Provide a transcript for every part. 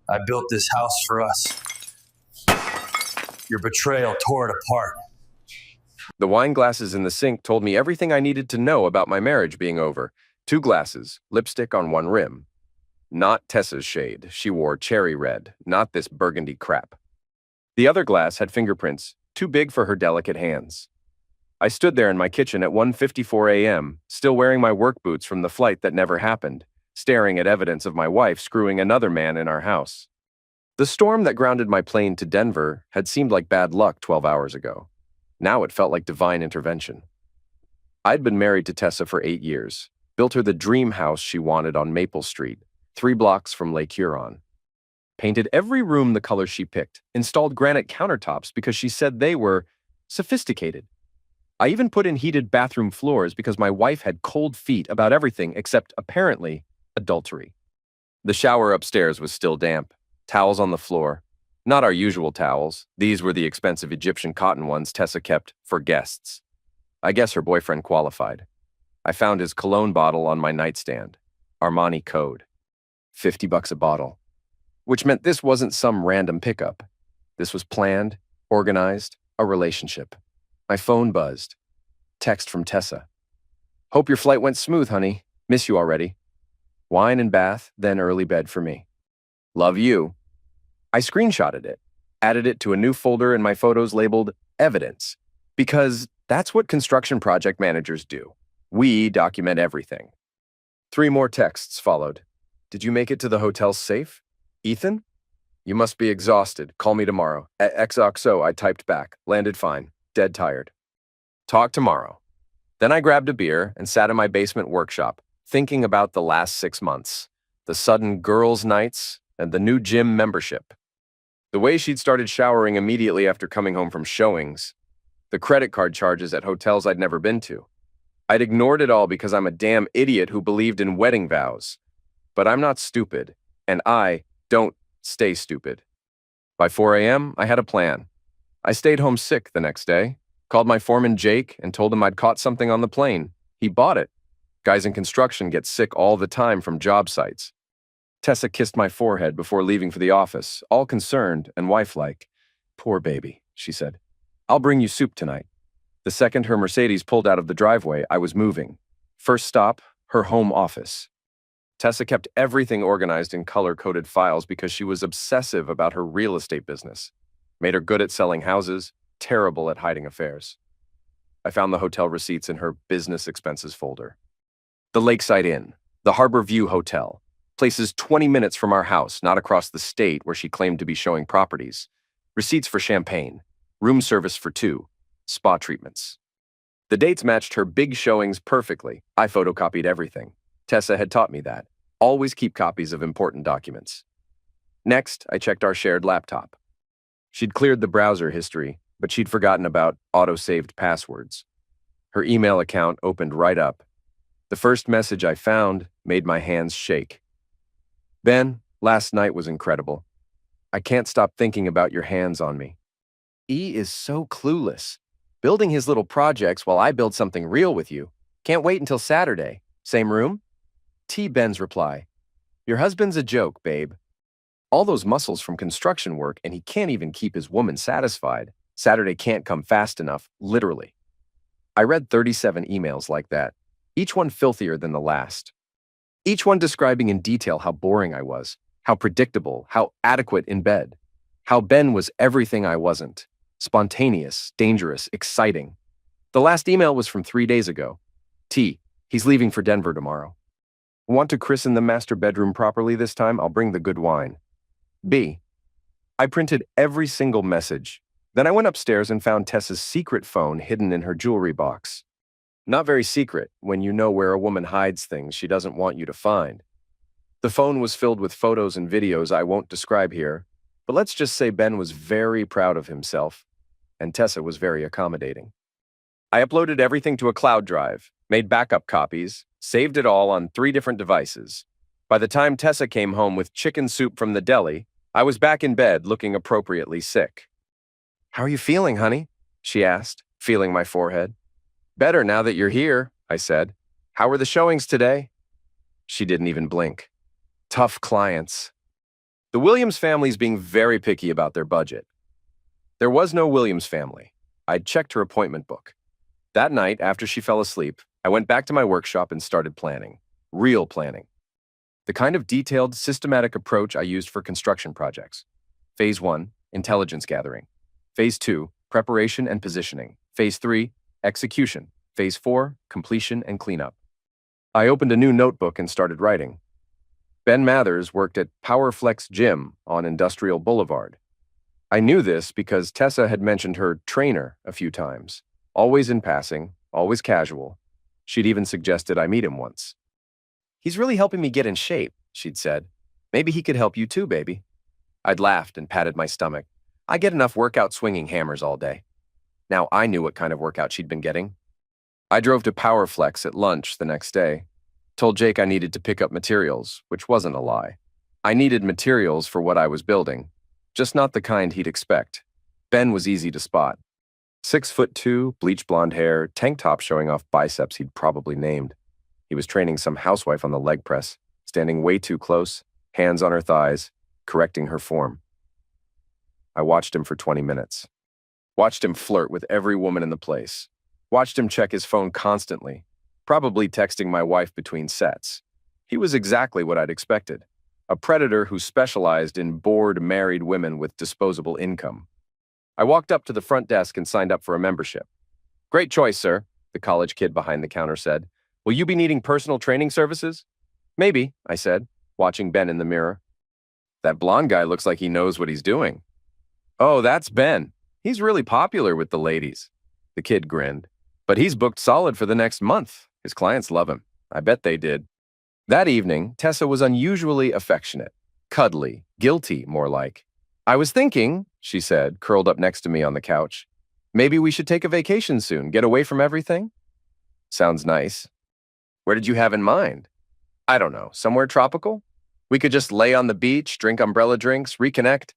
I built this house for us. Your betrayal tore it apart. The wine glasses in the sink told me everything I needed to know about my marriage being over. 2 glasses, lipstick on one rim. Not Tessa's shade. She wore cherry red, not this burgundy crap. The other glass had fingerprints, too big for her delicate hands. I stood there in my kitchen at 1:54 a.m., still wearing my work boots from the flight that never happened, staring at evidence of my wife screwing another man in our house. The storm that grounded my plane to Denver had seemed like bad luck 12 hours ago. Now it felt like divine intervention. I'd been married to Tessa for 8 years, built her the dream house she wanted on Maple Street, 3 blocks from Lake Huron. Painted every room the color she picked, installed granite countertops because she said they were sophisticated. I even put in heated bathroom floors because my wife had cold feet about everything except, apparently, adultery. The shower upstairs was still damp, towels on the floor. Not our usual towels. These were the expensive Egyptian cotton ones Tessa kept for guests. I guess her boyfriend qualified. I found his cologne bottle on my nightstand. Armani Code. $50 a bottle. Which meant this wasn't some random pickup. This was planned, organized, a relationship. My phone buzzed. Text from Tessa. Hope your flight went smooth, honey. Miss you already. Wine and bath, then early bed for me. Love you. I screenshotted it, added it to a new folder in my photos labeled Evidence, because that's what construction project managers do. We document everything. 3 more texts followed. Did you make it to the hotel safe? Ethan? You must be exhausted. Call me tomorrow. At XOXO, I typed back. Landed fine. Dead tired. Talk tomorrow. Then I grabbed a beer and sat in my basement workshop, thinking about the last 6 months, the sudden girls' nights, and the new gym membership. The way she'd started showering immediately after coming home from showings. The credit card charges at hotels I'd never been to. I'd ignored it all because I'm a damn idiot who believed in wedding vows. But I'm not stupid, and I don't stay stupid. By 4 a.m., I had a plan. I stayed home sick the next day, called my foreman Jake and told him I'd caught something on the plane. He bought it. Guys in construction get sick all the time from job sites. Tessa kissed my forehead before leaving for the office, all concerned and wife-like. Poor baby, she said. I'll bring you soup tonight. The second her Mercedes pulled out of the driveway, I was moving. First stop, her home office. Tessa kept everything organized in color-coded files because she was obsessive about her real estate business. Made her good at selling houses, terrible at hiding affairs. I found the hotel receipts in her business expenses folder. The Lakeside Inn, the Harbor View Hotel, places 20 minutes from our house, not across the state where she claimed to be showing properties. Receipts for champagne, room service for 2, spa treatments. The dates matched her big showings perfectly. I photocopied everything. Tessa had taught me that. Always keep copies of important documents. Next, I checked our shared laptop. She'd cleared the browser history, but she'd forgotten about auto-saved passwords. Her email account opened right up. The first message I found made my hands shake. Ben, last night was incredible. I can't stop thinking about your hands on me. E is so clueless. Building his little projects while I build something real with you. Can't wait until Saturday. Same room? T. Ben's reply. Your husband's a joke, babe. All those muscles from construction work and he can't even keep his woman satisfied. Saturday can't come fast enough, literally. I read 37 emails like that, each one filthier than the last. Each one describing in detail how boring I was, how predictable, how adequate in bed, how Ben was everything I wasn't, spontaneous, dangerous, exciting. The last email was from 3 days ago. T. He's leaving for Denver tomorrow. Want to christen the master bedroom properly this time? I'll bring the good wine. B. I printed every single message. Then I went upstairs and found Tessa's secret phone hidden in her jewelry box. Not very secret when you know where a woman hides things she doesn't want you to find. The phone was filled with photos and videos I won't describe here, but let's just say Ben was very proud of himself, and Tessa was very accommodating. I uploaded everything to a cloud drive, made backup copies, saved it all on 3 different devices. By the time Tessa came home with chicken soup from the deli, I was back in bed looking appropriately sick. How are you feeling, honey? She asked, feeling my forehead. Better now that you're here, I said. How were the showings today? She didn't even blink. Tough clients. The Williams family's being very picky about their budget. There was no Williams family. I'd checked her appointment book. That night, after she fell asleep, I went back to my workshop and started planning. Real planning. The kind of detailed, systematic approach I used for construction projects. Phase 1, intelligence gathering. Phase 2, preparation and positioning. Phase 3, execution. Phase 4, completion and cleanup. I opened a new notebook and started writing. Ben Mathers worked at PowerFlex Gym on Industrial Boulevard. I knew this because Tessa had mentioned her trainer a few times. Always in passing, always casual. She'd even suggested I meet him once. "He's really helping me get in shape," she'd said. "Maybe he could help you too, baby." I'd laughed and patted my stomach. I get enough workout swinging hammers all day. Now I knew what kind of workout she'd been getting. I drove to PowerFlex at lunch the next day. Told Jake I needed to pick up materials, which wasn't a lie. I needed materials for what I was building, just not the kind he'd expect. Ben was easy to spot. 6'2", bleach blonde hair, tank top showing off biceps he'd probably named. He was training some housewife on the leg press, standing way too close, hands on her thighs, correcting her form. I watched him for 20 minutes. Watched him flirt with every woman in the place. Watched him check his phone constantly, probably texting my wife between sets. He was exactly what I'd expected. A predator who specialized in bored married women with disposable income. I walked up to the front desk and signed up for a membership. "Great choice, sir," the college kid behind the counter said. "Will you be needing personal training services?" "Maybe," I said, watching Ben in the mirror. "That blonde guy looks like he knows what he's doing." "Oh, that's Ben. He's really popular with the ladies." The kid grinned. "But he's booked solid for the next month. His clients love him. I bet they did." That evening, Tessa was unusually affectionate, cuddly, guilty, more like. "I was thinking," she said, curled up next to me on the couch, "maybe we should take a vacation soon, get away from everything." "Sounds nice. Where did you have in mind?" "I don't know, somewhere tropical? We could just lay on the beach, drink umbrella drinks, reconnect."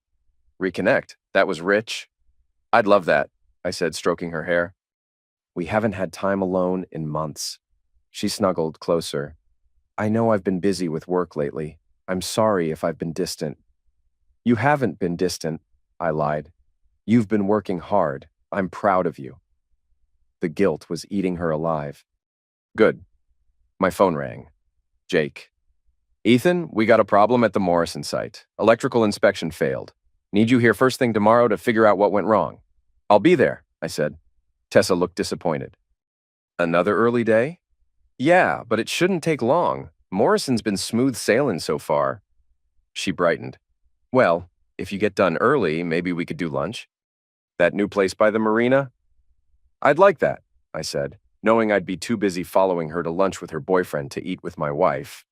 "Reconnect? That was rich." "I'd love that," I said, stroking her hair. "We haven't had time alone in months." She snuggled closer. "I know I've been busy with work lately. I'm sorry if I've been distant." "You haven't been distant," I lied. "You've been working hard. I'm proud of you." The guilt was eating her alive. Good. My phone rang. Jake. "Ethan, we got a problem at the Morrison site. Electrical inspection failed. Need you here first thing tomorrow to figure out what went wrong." "I'll be there," I said. Tessa looked disappointed. "Another early day?" "Yeah, but it shouldn't take long. Morrison's been smooth sailing so far." She brightened. "Well, if you get done early, maybe we could do lunch." "That new place by the marina?" "I'd like that," I said, knowing I'd be too busy following her to lunch with her boyfriend to eat with my wife.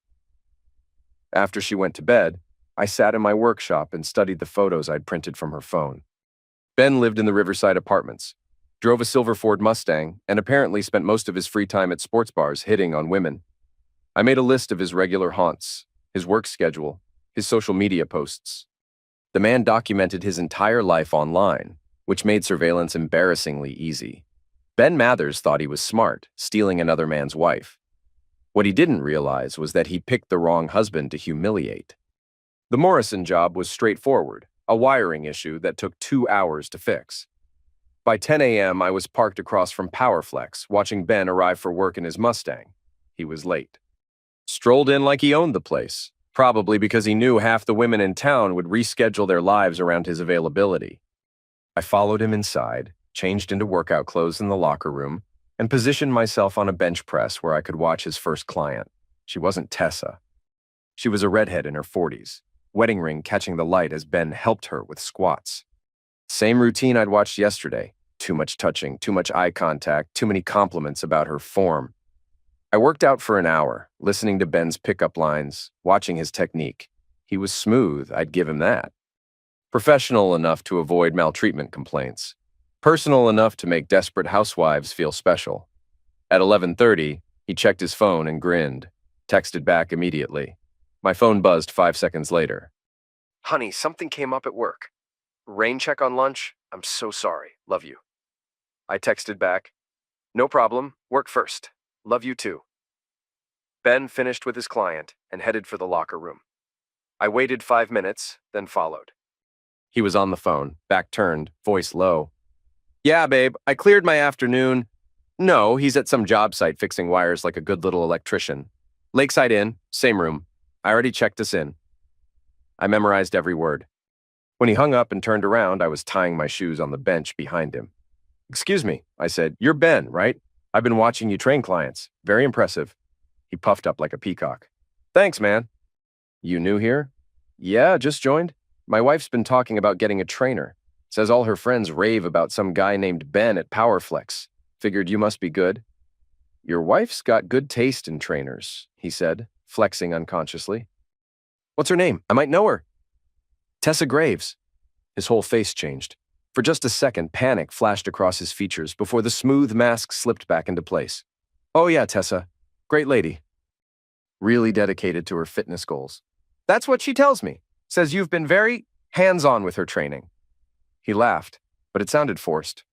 After she went to bed, I sat in my workshop and studied the photos I'd printed from her phone. Ben lived in the Riverside apartments, drove a silver Ford Mustang, and apparently spent most of his free time at sports bars hitting on women. I made a list of his regular haunts, his work schedule, his social media posts. The man documented his entire life online, which made surveillance embarrassingly easy. Ben Mathers thought he was smart, stealing another man's wife. What he didn't realize was that he picked the wrong husband to humiliate. The Morrison job was straightforward, a wiring issue that took 2 hours to fix. By 10 a.m., I was parked across from PowerFlex, watching Ben arrive for work in his Mustang. He was late. Strolled in like he owned the place, probably because he knew half the women in town would reschedule their lives around his availability. I followed him inside, changed into workout clothes in the locker room, and positioned myself on a bench press where I could watch his first client. She wasn't Tessa. She was a redhead in her 40s, wedding ring catching the light as Ben helped her with squats. Same routine I'd watched yesterday. Too much touching, too much eye contact, too many compliments about her form. I worked out for an hour, listening to Ben's pickup lines, watching his technique. He was smooth, I'd give him that. Professional enough to avoid maltreatment complaints. Personal enough to make desperate housewives feel special. At 11:30, he checked his phone and grinned, texted back immediately. My phone buzzed 5 seconds later. "Honey, something came up at work. Rain check on lunch? I'm so sorry. Love you." I texted back, "No problem. Work first. Love you too." Ben finished with his client and headed for the locker room. I waited 5 minutes, then followed. He was on the phone, back turned, voice low. Yeah, babe, I cleared my afternoon. No, he's at some job site fixing wires like a good little electrician. Lakeside Inn, same room. I already checked us in. I memorized every word. When he hung up and turned around, I was tying my shoes on the bench behind him. Excuse me, I said. You're Ben, right? I've been watching you train clients. Very impressive. He puffed up like a peacock. Thanks, man. You new here? Yeah, just joined. My wife's been talking about getting a trainer. Says all her friends rave about some guy named Ben at Powerflex. Figured you must be good. Your wife's got good taste in trainers, he said, flexing unconsciously. What's her name? I might know her. Tessa Graves. His whole face changed. For just a second, panic flashed across his features before the smooth mask slipped back into place. Oh yeah, Tessa. Great lady. Really dedicated to her fitness goals. That's what she tells me. Says you've been very hands-on with her training. He laughed, but it sounded forced.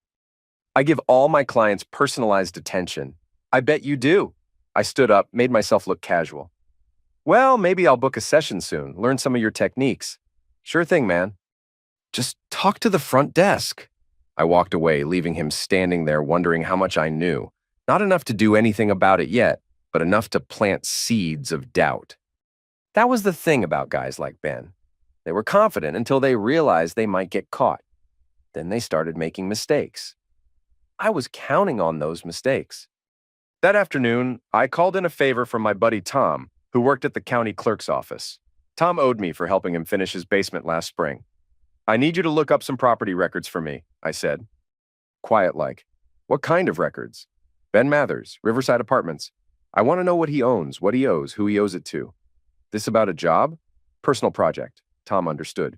I give all my clients personalized attention. I bet you do. I stood up, made myself look casual. Well, maybe I'll book a session soon, learn some of your techniques. Sure thing, man. Just talk to the front desk. I walked away, leaving him standing there wondering how much I knew. Not enough to do anything about it yet, but enough to plant seeds of doubt. That was the thing about guys like Ben. They were confident until they realized they might get caught. Then they started making mistakes. I was counting on those mistakes. That afternoon, I called in a favor from my buddy Tom, who worked at the county clerk's office. Tom owed me for helping him finish his basement last spring. I need you to look up some property records for me, I said. Quiet-like. What kind of records? Ben Mathers, Riverside Apartments. I want to know what he owns, what he owes, who he owes it to. This about a job? Personal project. Tom understood.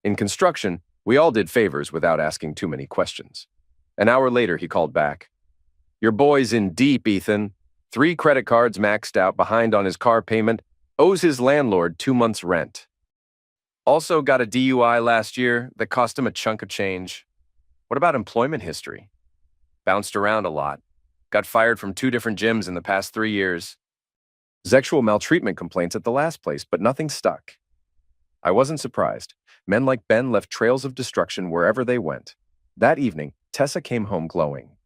In construction, we all did favors without asking too many questions. An hour later, he called back. Your boy's in deep, Ethan. 3 credit cards maxed out, behind on his car payment, owes his landlord 2 months' rent. Also got a DUI last year that cost him a chunk of change. What about employment history? Bounced around a lot. Got fired from 2 different gyms in the past 3 years. Sexual maltreatment complaints at the last place, but nothing stuck. I wasn't surprised. Men like Ben left trails of destruction wherever they went. That evening, Tessa came home glowing.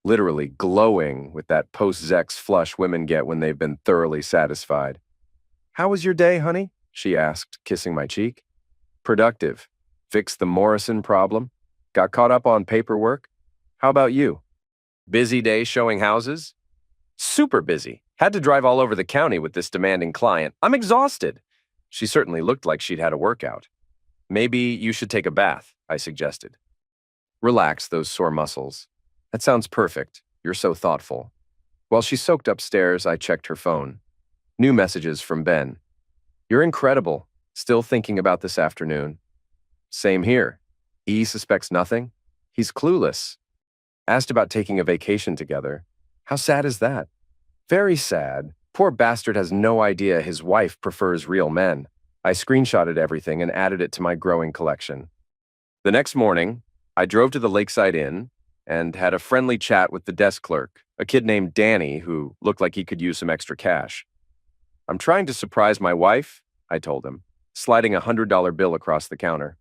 Literally glowing with that post-sex flush women get when they've been thoroughly satisfied. How was your day, honey? She asked, kissing my cheek. Productive. Fixed the Morrison problem. Got caught up on paperwork. How about you? Busy day showing houses? Super busy. Had to drive all over the county with this demanding client. I'm exhausted. She certainly looked like she'd had a workout. Maybe you should take a bath, I suggested. Relax those sore muscles. That sounds perfect. You're so thoughtful. While she soaked upstairs, I checked her phone. New messages from Ben. You're incredible. Still thinking about this afternoon. Same here. E suspects nothing. He's clueless. Asked about taking a vacation together. How sad is that? Very sad. Poor bastard has no idea his wife prefers real men. I screenshotted everything and added it to my growing collection. The next morning, I drove to the Lakeside Inn and had a friendly chat with the desk clerk, a kid named Danny who looked like he could use some extra cash. I'm trying to surprise my wife, I told him, sliding a $100 bill across the counter.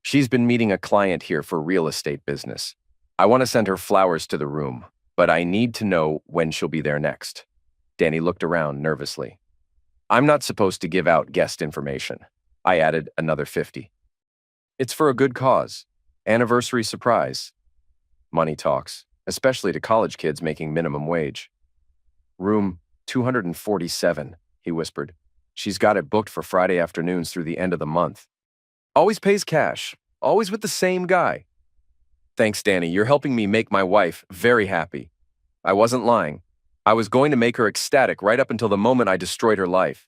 She's been meeting a client here for real estate business. I want to send her flowers to the room, but I need to know when she'll be there next. Danny looked around nervously. I'm not supposed to give out guest information. I added another 50. It's for a good cause. Anniversary surprise. Money talks, especially to college kids making minimum wage. Room 247, he whispered. She's got it booked for Friday afternoons through the end of the month. Always pays cash, always with the same guy. Thanks, Danny. You're helping me make my wife very happy. I wasn't lying. I was going to make her ecstatic right up until the moment I destroyed her life.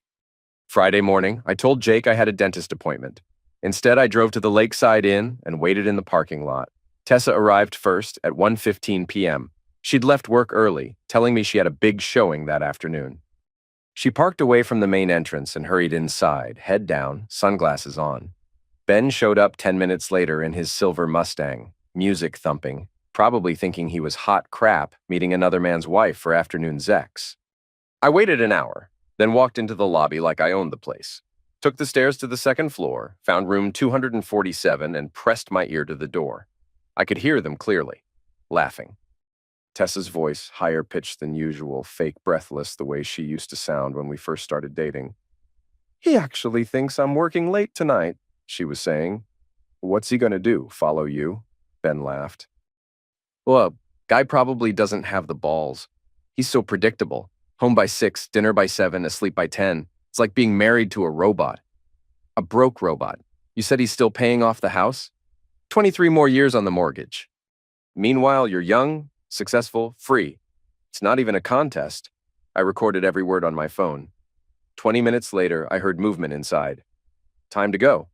Friday morning, I told Jake I had a dentist appointment. Instead, I drove to the Lakeside Inn and waited in the parking lot. Tessa arrived first at 1:15 p.m. She'd left work early, telling me she had a big showing that afternoon. She parked away from the main entrance and hurried inside, head down, sunglasses on. Ben showed up 10 minutes later in his silver Mustang, music thumping, probably thinking he was hot crap meeting another man's wife for afternoon zex. I waited an hour, then walked into the lobby like I owned the place. Took the stairs to the second floor, found room 247, and pressed my ear to the door. I could hear them clearly, laughing. Tessa's voice, higher pitched than usual, fake breathless the way she used to sound when we first started dating. "He actually thinks I'm working late tonight," she was saying. "What's he gonna do, follow you?" Ben laughed. "Well, guy probably doesn't have the balls. He's so predictable. Home by 6, dinner by 7, asleep by 10. It's like being married to a robot. A broke robot. You said he's still paying off the house? 23 more years on the mortgage. Meanwhile, you're young, successful, free. It's not even a contest." I recorded every word on my phone. 20 minutes later, I heard movement inside. Time to go.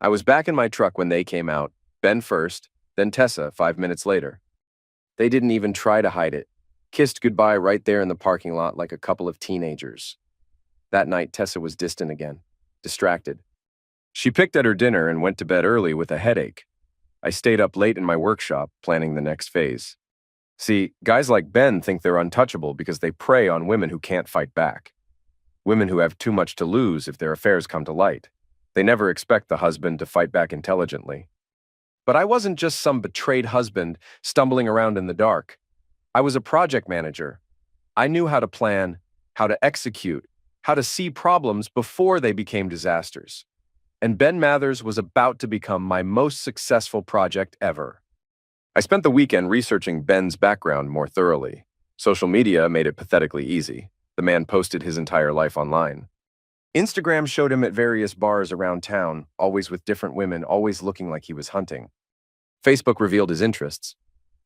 I was back in my truck when they came out, Ben first, then Tessa 5 minutes later. They didn't even try to hide it. Kissed goodbye right there in the parking lot like a couple of teenagers. That night, Tessa was distant again, distracted. She picked at her dinner and went to bed early with a headache. I stayed up late in my workshop, planning the next phase. See, guys like Ben think they're untouchable because they prey on women who can't fight back. Women who have too much to lose if their affairs come to light. They never expect the husband to fight back intelligently. But I wasn't just some betrayed husband stumbling around in the dark. I was a project manager. I knew how to plan, how to execute, how to see problems before they became disasters. And Ben Mathers was about to become my most successful project ever. I spent the weekend researching Ben's background more thoroughly. Social media made it pathetically easy. The man posted his entire life online. Instagram showed him at various bars around town, always with different women, always looking like he was hunting. Facebook revealed his interests: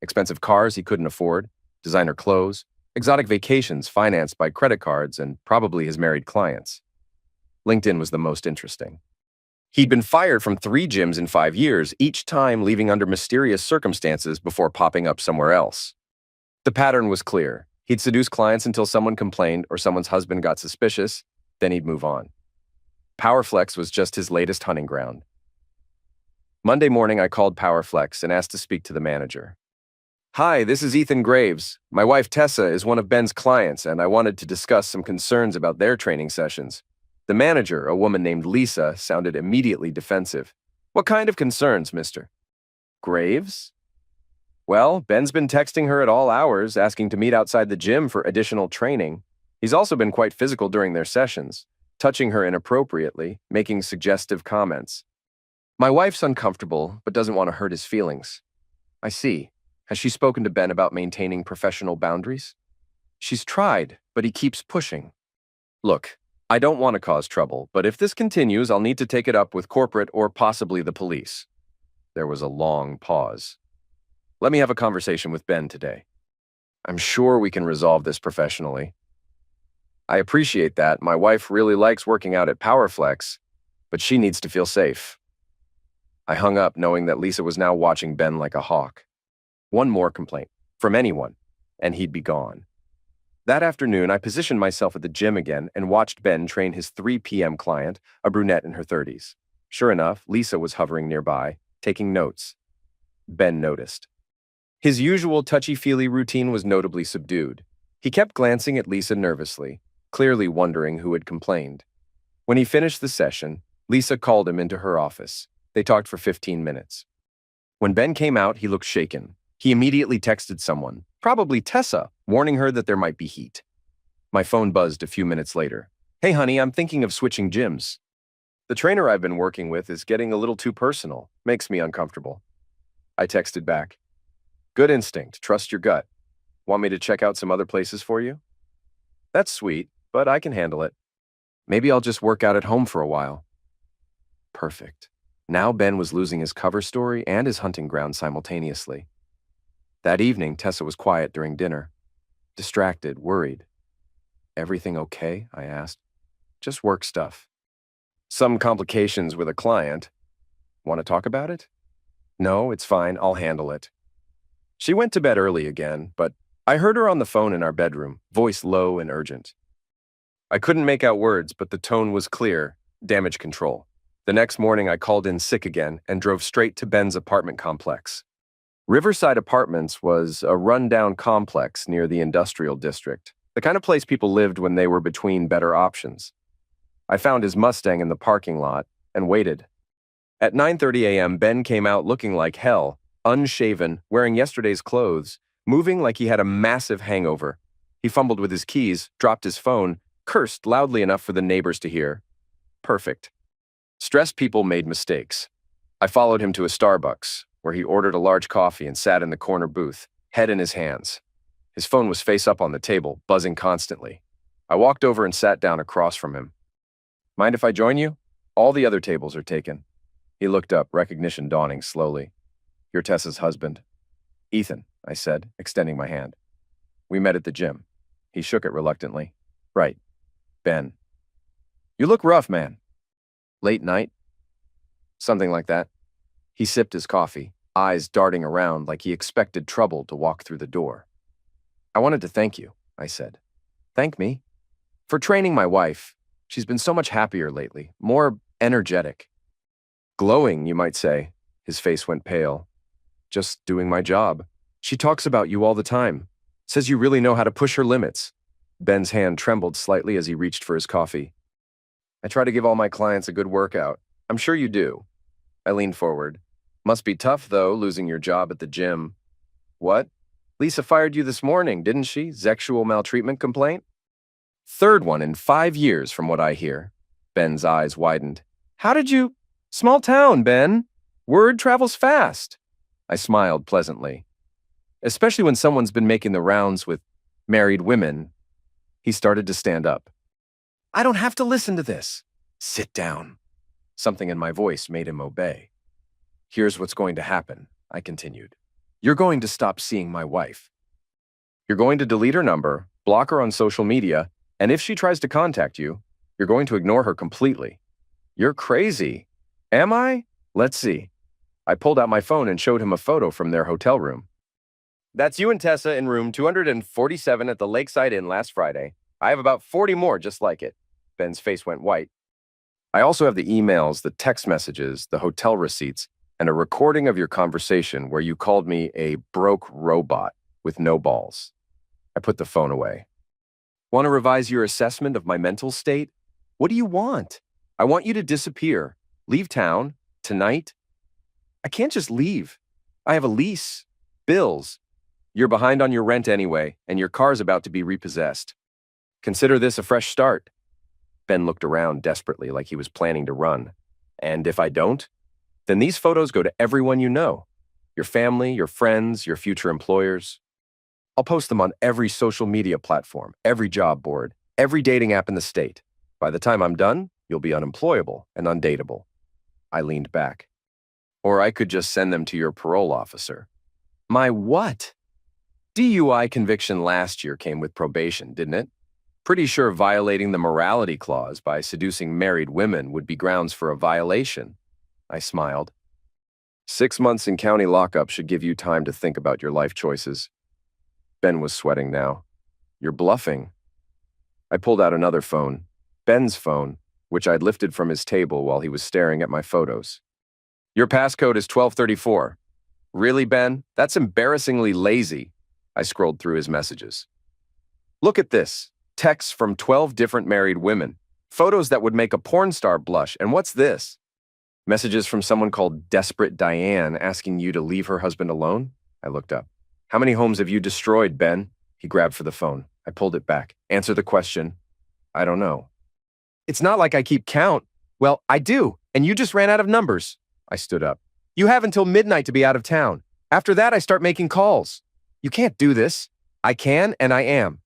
expensive cars he couldn't afford, designer clothes, exotic vacations financed by credit cards, and probably his married clients. LinkedIn was the most interesting. He'd been fired from 3 gyms in 5 years, each time leaving under mysterious circumstances before popping up somewhere else. The pattern was clear. He'd seduce clients until someone complained or someone's husband got suspicious, then he'd move on. PowerFlex was just his latest hunting ground. Monday morning, I called PowerFlex and asked to speak to the manager. "Hi, this is Ethan Graves. My wife Tessa is one of Ben's clients, and I wanted to discuss some concerns about their training sessions." The manager, a woman named Lisa, sounded immediately defensive. "What kind of concerns, mister?" "Graves?" "Well, Ben's been texting her at all hours, asking to meet outside the gym for additional training. He's also been quite physical during their sessions, touching her inappropriately, making suggestive comments. My wife's uncomfortable, but doesn't want to hurt his feelings." "I see. Has she spoken to Ben about maintaining professional boundaries?" "She's tried, but he keeps pushing." "Look, I don't want to cause trouble, but if this continues, I'll need to take it up with corporate or possibly the police." There was a long pause. "Let me have a conversation with Ben today. I'm sure we can resolve this professionally." "I appreciate that. My wife really likes working out at PowerFlex, but she needs to feel safe." I hung up knowing that Lisa was now watching Ben like a hawk. One more complaint, from anyone, and he'd be gone. That afternoon, I positioned myself at the gym again and watched Ben train his 3 p.m. client, a brunette in her 30s. Sure enough, Lisa was hovering nearby, taking notes. Ben noticed. His usual touchy-feely routine was notably subdued. He kept glancing at Lisa nervously, clearly wondering who had complained. When he finished the session, Lisa called him into her office. They talked for 15 minutes. When Ben came out, he looked shaken. He immediately texted someone, probably Tessa, warning her that there might be heat. My phone buzzed a few minutes later. "Hey, honey, I'm thinking of switching gyms. The trainer I've been working with is getting a little too personal. Makes me uncomfortable." I texted back, "Good instinct. Trust your gut. Want me to check out some other places for you?" "That's sweet, but I can handle it. Maybe I'll just work out at home for a while." Perfect. Now Ben was losing his cover story and his hunting ground simultaneously. That evening, Tessa was quiet during dinner. Distracted, worried. "Everything okay?" I asked. "Just work stuff. Some complications with a client. Want to talk about it?" "No, it's fine. I'll handle it." She went to bed early again, but I heard her on the phone in our bedroom, voice low and urgent. I couldn't make out words, but the tone was clear: damage control. The next morning, I called in sick again and drove straight to Ben's apartment complex. Riverside Apartments was a rundown complex near the industrial district, the kind of place people lived when they were between better options. I found his Mustang in the parking lot and waited. At 9:30 a.m., Ben came out looking like hell, unshaven, wearing yesterday's clothes, moving like he had a massive hangover. He fumbled with his keys, dropped his phone, cursed loudly enough for the neighbors to hear. Perfect. Stressed people made mistakes. I followed him to a Starbucks, where he ordered a large coffee and sat in the corner booth, head in his hands. His phone was face up on the table, buzzing constantly. I walked over and sat down across from him. Mind if I join you? All the other tables are taken. He looked up, recognition dawning slowly. You're Tessa's husband. Ethan, I said, extending my hand. We met at the gym. He shook it reluctantly. Right. Ben. You look rough, man. Late night? Something like that. He sipped his coffee, eyes darting around like he expected trouble to walk through the door. I wanted to thank you, I said. Thank me? For training my wife. She's been so much happier lately, more energetic. Glowing, you might say. His face went pale. Just doing my job. She talks about you all the time. Says you really know how to push her limits. Ben's hand trembled slightly as he reached for his coffee. I try to give all my clients a good workout. I'm sure you do. I leaned forward. Must be tough, though, losing your job at the gym. What? Lisa fired you this morning, didn't she? Sexual maltreatment complaint? Third one in 5 years, from what I hear. Ben's eyes widened. How did you... Small town, Ben. Word travels fast. I smiled pleasantly. Especially when someone's been making the rounds with married women. He started to stand up. I don't have to listen to this. Sit down. Something in my voice made him obey. Here's what's going to happen, I continued. You're going to stop seeing my wife. You're going to delete her number, block her on social media, and if she tries to contact you, you're going to ignore her completely. You're crazy. Am I? Let's see. I pulled out my phone and showed him a photo from their hotel room. That's you and Tessa in room 247 at the Lakeside Inn last Friday. I have about 40 more just like it. Ben's face went white. I also have the emails, the text messages, the hotel receipts, and a recording of your conversation where you called me a broke robot with no balls. I put the phone away. Want to revise your assessment of my mental state? What do you want? I want you to disappear. Leave town. Tonight. I can't just leave. I have a lease. Bills. You're behind on your rent anyway, and your car's about to be repossessed. Consider this a fresh start. Ben looked around desperately like he was planning to run. And if I don't, then these photos go to everyone you know. Your family, your friends, your future employers. I'll post them on every social media platform, every job board, every dating app in the state. By the time I'm done, you'll be unemployable and undateable. I leaned back. Or I could just send them to your parole officer. My what? DUI conviction last year came with probation, didn't it? Pretty sure violating the morality clause by seducing married women would be grounds for a violation. I smiled. 6 months in county lockup should give you time to think about your life choices. Ben was sweating now. You're bluffing. I pulled out another phone, Ben's phone, which I'd lifted from his table while he was staring at my photos. Your passcode is 1234. Really, Ben? That's embarrassingly lazy. I scrolled through his messages. Look at this. Texts from 12 different married women. Photos that would make a porn star blush. And what's this? Messages from someone called Desperate Diane asking you to leave her husband alone? I looked up. How many homes have you destroyed, Ben? He grabbed for the phone. I pulled it back. Answer the question. I don't know. It's not like I keep count. Well, I do, and you just ran out of numbers. I stood up. You have until midnight to be out of town. After that, I start making calls. You can't do this. I can, and I am.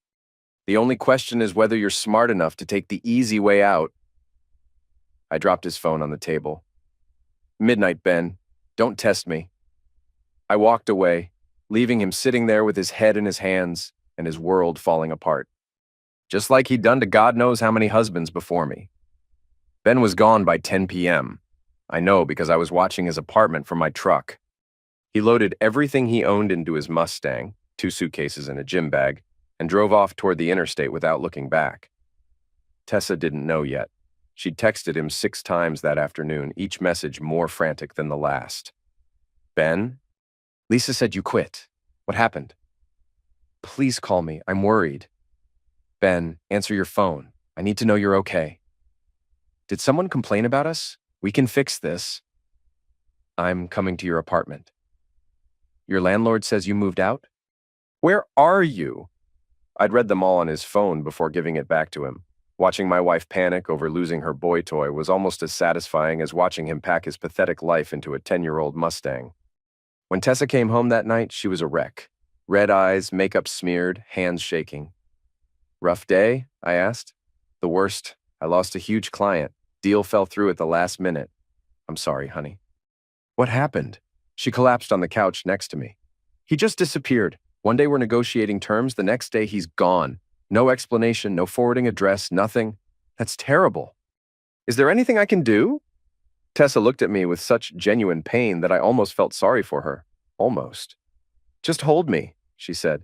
The only question is whether you're smart enough to take the easy way out. I dropped his phone on the table. Midnight, Ben. Don't test me. I walked away, leaving him sitting there with his head in his hands and his world falling apart. Just like he'd done to God knows how many husbands before me. Ben was gone by 10 p.m. I know because I was watching his apartment from my truck. He loaded everything he owned into his Mustang, 2 suitcases and a gym bag, and drove off toward the interstate without looking back. Tessa didn't know yet. She'd texted him 6 times that afternoon, each message more frantic than the last. Ben? Lisa said you quit. What happened? Please call me. I'm worried. Ben, answer your phone. I need to know you're okay. Did someone complain about us? We can fix this. I'm coming to your apartment. Your landlord says you moved out? Where are you? I'd read them all on his phone before giving it back to him. Watching my wife panic over losing her boy toy was almost as satisfying as watching him pack his pathetic life into a 10-year-old Mustang. When Tessa came home that night, she was a wreck. Red eyes, makeup smeared, hands shaking. Rough day? I asked. The worst. I lost a huge client. Deal fell through at the last minute. I'm sorry, honey. What happened? She collapsed on the couch next to me. He just disappeared. One day we're negotiating terms, the next day he's gone. No explanation, no forwarding address, nothing. That's terrible. Is there anything I can do? Tessa looked at me with such genuine pain that I almost felt sorry for her. Almost. Just hold me, she said.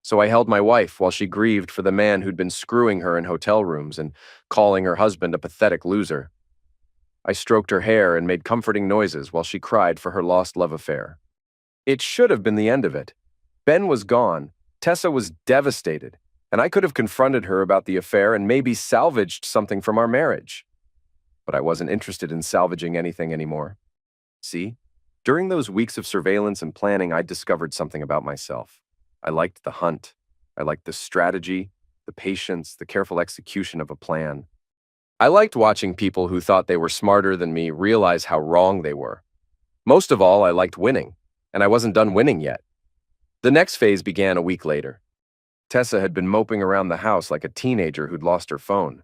So I held my wife while she grieved for the man who'd been screwing her in hotel rooms and calling her husband a pathetic loser. I stroked her hair and made comforting noises while she cried for her lost love affair. It should have been the end of it. Ben was gone, Tessa was devastated, and I could have confronted her about the affair and maybe salvaged something from our marriage. But I wasn't interested in salvaging anything anymore. See, during those weeks of surveillance and planning, I discovered something about myself. I liked the hunt. I liked the strategy, the patience, the careful execution of a plan. I liked watching people who thought they were smarter than me realize how wrong they were. Most of all, I liked winning, and I wasn't done winning yet. The next phase began a week later. Tessa had been moping around the house like a teenager who'd lost her phone.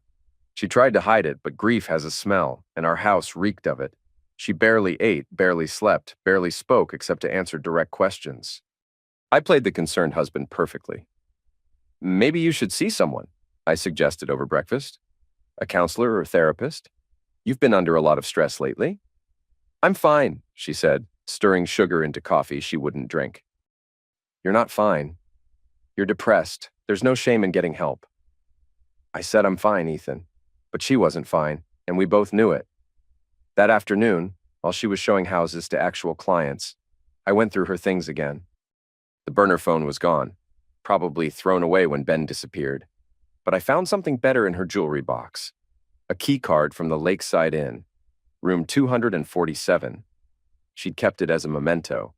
She tried to hide it, but grief has a smell, and our house reeked of it. She barely ate, barely slept, barely spoke except to answer direct questions. I played the concerned husband perfectly. Maybe you should see someone, I suggested over breakfast. A counselor or therapist? You've been under a lot of stress lately. I'm fine, she said, stirring sugar into coffee she wouldn't drink. You're not fine. You're depressed. There's no shame in getting help. I said I'm fine, Ethan. But she wasn't fine, and we both knew it. That afternoon, while she was showing houses to actual clients, I went through her things again. The burner phone was gone, probably thrown away when Ben disappeared. But I found something better in her jewelry box. A key card from the Lakeside Inn, room 247. She'd kept it as a memento,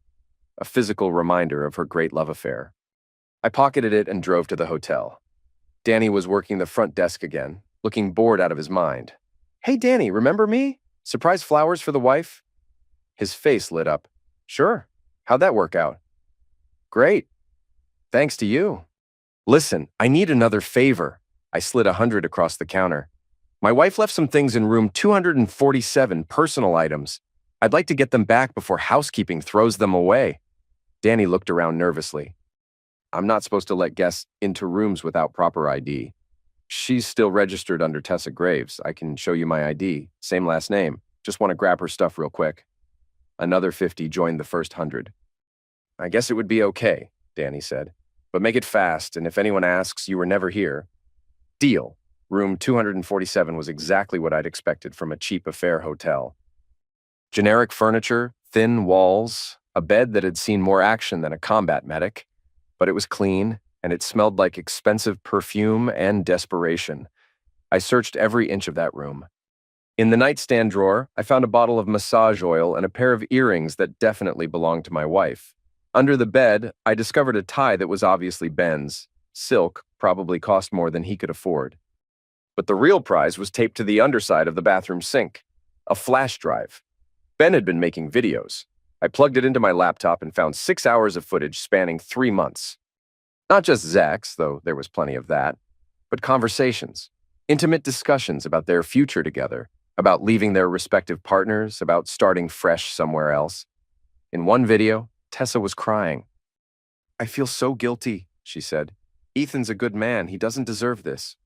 a physical reminder of her great love affair. I pocketed it and drove to the hotel. Danny was working the front desk again, looking bored out of his mind. Hey, Danny, remember me? Surprise flowers for the wife? His face lit up. Sure. How'd that work out? Great. Thanks to you. Listen, I need another favor. I slid 100 across the counter. My wife left some things in room 247, personal items. I'd like to get them back before housekeeping throws them away. Danny looked around nervously. I'm not supposed to let guests into rooms without proper ID. She's still registered under Tessa Graves. I can show you my ID. Same last name. Just want to grab her stuff real quick. Another 50 joined the first 100. I guess it would be okay, Danny said. But make it fast, and if anyone asks, you were never here. Deal. Room 247 was exactly what I'd expected from a cheap affair hotel. Generic furniture, thin walls, a bed that had seen more action than a combat medic. But it was clean, and it smelled like expensive perfume and desperation. I searched every inch of that room. In the nightstand drawer, I found a bottle of massage oil and a pair of earrings that definitely belonged to my wife. Under the bed, I discovered a tie that was obviously Ben's. Silk, probably cost more than he could afford. But the real prize was taped to the underside of the bathroom sink. A flash drive. Ben had been making videos. I plugged it into my laptop and found 6 hours of footage spanning 3 months. Not just Zach's, though there was plenty of that, but conversations, intimate discussions about their future together, about leaving their respective partners, about starting fresh somewhere else. In one video, Tessa was crying. I feel so guilty, she said. Ethan's a good man. He doesn't deserve this.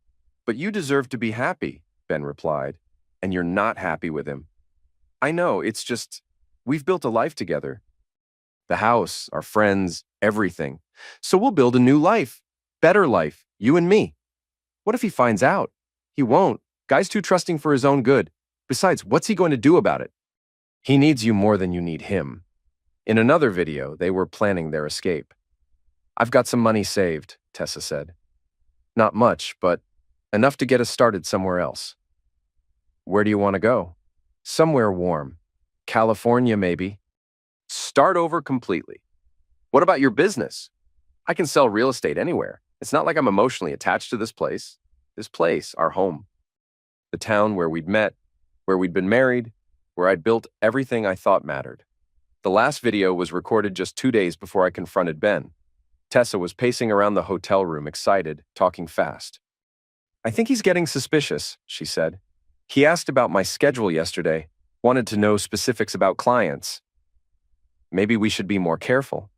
But you deserve to be happy, Ben replied, and you're not happy with him. I know, it's just, we've built a life together. The house, our friends, everything. So we'll build a new life. Better life, you and me. What if he finds out? He won't. Guy's too trusting for his own good. Besides, what's he going to do about it? He needs you more than you need him. In another video, they were planning their escape. I've got some money saved, Tessa said. Not much, but enough to get us started somewhere else. Where do you want to go? Somewhere warm. California, maybe. Start over completely. What about your business? I can sell real estate anywhere. It's not like I'm emotionally attached to this place. This place, our home. The town where we'd met, where we'd been married, where I'd built everything I thought mattered. The last video was recorded just 2 days before I confronted Ben. Tessa was pacing around the hotel room, excited, talking fast. I think he's getting suspicious, she said. He asked about my schedule yesterday, wanted to know specifics about clients. Maybe we should be more careful.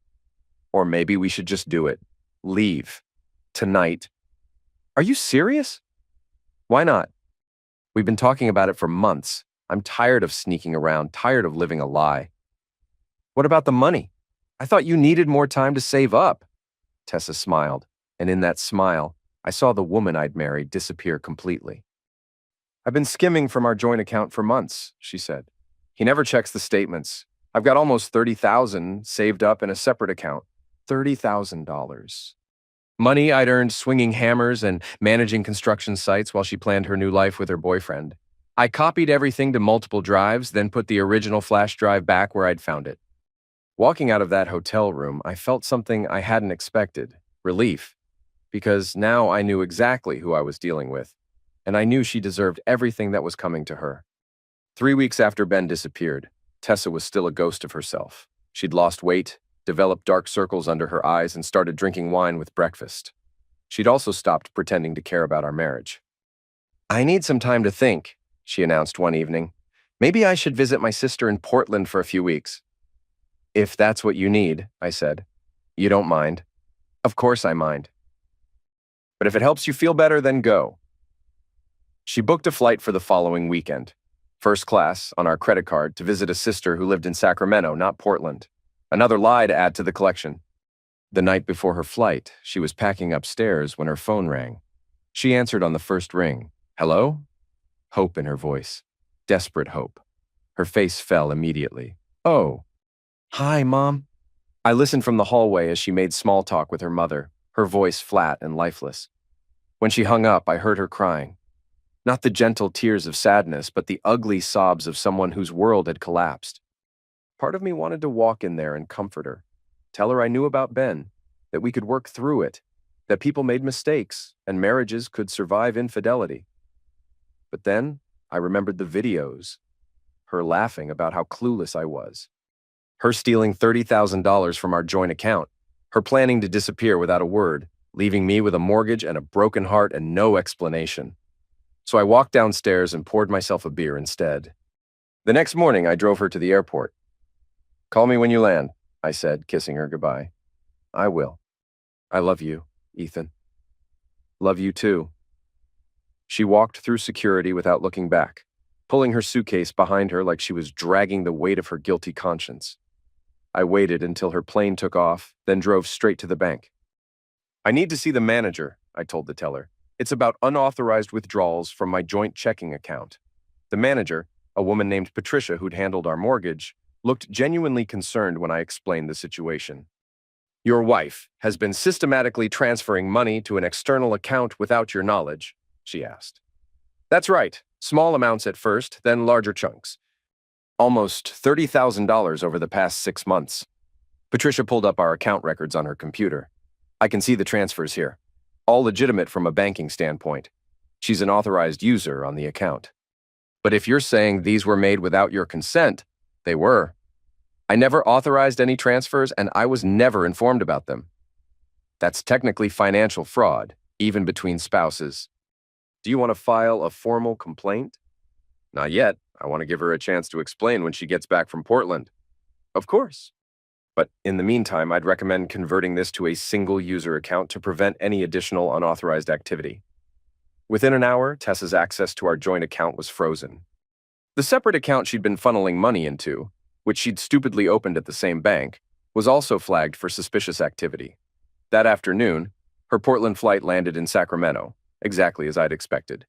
Or maybe we should just do it. Leave. Tonight. Are you serious? Why not? We've been talking about it for months. I'm tired of sneaking around, tired of living a lie. What about the money? I thought you needed more time to save up. Tessa smiled, and in that smile, I saw the woman I'd married disappear completely. I've been skimming from our joint account for months, she said. He never checks the statements. I've got almost $30,000 saved up in a separate account. $30,000. Money I'd earned swinging hammers and managing construction sites while she planned her new life with her boyfriend. I copied everything to multiple drives, then put the original flash drive back where I'd found it. Walking out of that hotel room, I felt something I hadn't expected, relief, because now I knew exactly who I was dealing with, and I knew she deserved everything that was coming to her. 3 weeks after Ben disappeared, Tessa was still a ghost of herself. She'd lost weight, developed dark circles under her eyes, and started drinking wine with breakfast. She'd also stopped pretending to care about our marriage. I need some time to think, she announced one evening. Maybe I should visit my sister in Portland for a few weeks. If that's what you need, I said. You don't mind? Of course I mind. But if it helps you feel better, then go. She booked a flight for the following weekend, first class, on our credit card, to visit a sister who lived in Sacramento, not Portland. Another lie to add to the collection. The night before her flight, she was packing upstairs when her phone rang. She answered on the first ring. Hello? Hope in her voice. Desperate hope. Her face fell immediately. Oh. Hi, Mom. I listened from the hallway as she made small talk with her mother, her voice flat and lifeless. When she hung up, I heard her crying. Not the gentle tears of sadness, but the ugly sobs of someone whose world had collapsed. Part of me wanted to walk in there and comfort her, tell her I knew about Ben, that we could work through it, that people made mistakes and marriages could survive infidelity. But then I remembered the videos, her laughing about how clueless I was, her stealing $30,000 from our joint account, her planning to disappear without a word, leaving me with a mortgage and a broken heart and no explanation. So I walked downstairs and poured myself a beer instead. The next morning, I drove her to the airport. Call me when you land, I said, kissing her goodbye. I will. I love you, Ethan. Love you too. She walked through security without looking back, pulling her suitcase behind her like she was dragging the weight of her guilty conscience. I waited until her plane took off, then drove straight to the bank. I need to see the manager, I told the teller. It's about unauthorized withdrawals from my joint checking account. The manager, a woman named Patricia who'd handled our mortgage, looked genuinely concerned when I explained the situation. Your wife has been systematically transferring money to an external account without your knowledge, she asked. That's right. Small amounts at first, then larger chunks. Almost $30,000 over the past 6 months. Patricia pulled up our account records on her computer. I can see the transfers here. All legitimate from a banking standpoint. She's an authorized user on the account. But if you're saying these were made without your consent, they were. I never authorized any transfers, and I was never informed about them. That's technically financial fraud, even between spouses. Do you want to file a formal complaint? Not yet. I want to give her a chance to explain when she gets back from Portland. Of course. But in the meantime, I'd recommend converting this to a single user account to prevent any additional unauthorized activity. Within an hour, Tessa's access to our joint account was frozen. The separate account she'd been funneling money into, which she'd stupidly opened at the same bank, was also flagged for suspicious activity. That afternoon, her Portland flight landed in Sacramento, exactly as I'd expected.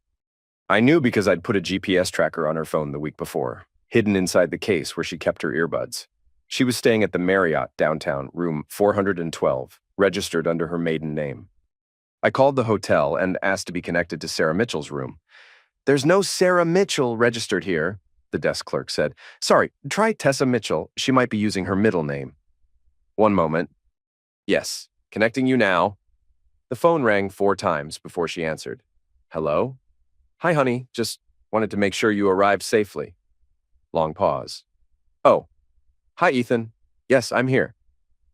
I knew because I'd put a GPS tracker on her phone the week before, hidden inside the case where she kept her earbuds. She was staying at the Marriott downtown, room 412, registered under her maiden name. I called the hotel and asked to be connected to Sarah Mitchell's room. There's no Sarah Mitchell registered here, the desk clerk said. Sorry, try Tessa Mitchell. She might be using her middle name. One moment. Yes, connecting you now. The phone rang 4 times before she answered. Hello? Hi, honey. Just wanted to make sure you arrived safely. Long pause. Oh, hi, Ethan. Yes, I'm here.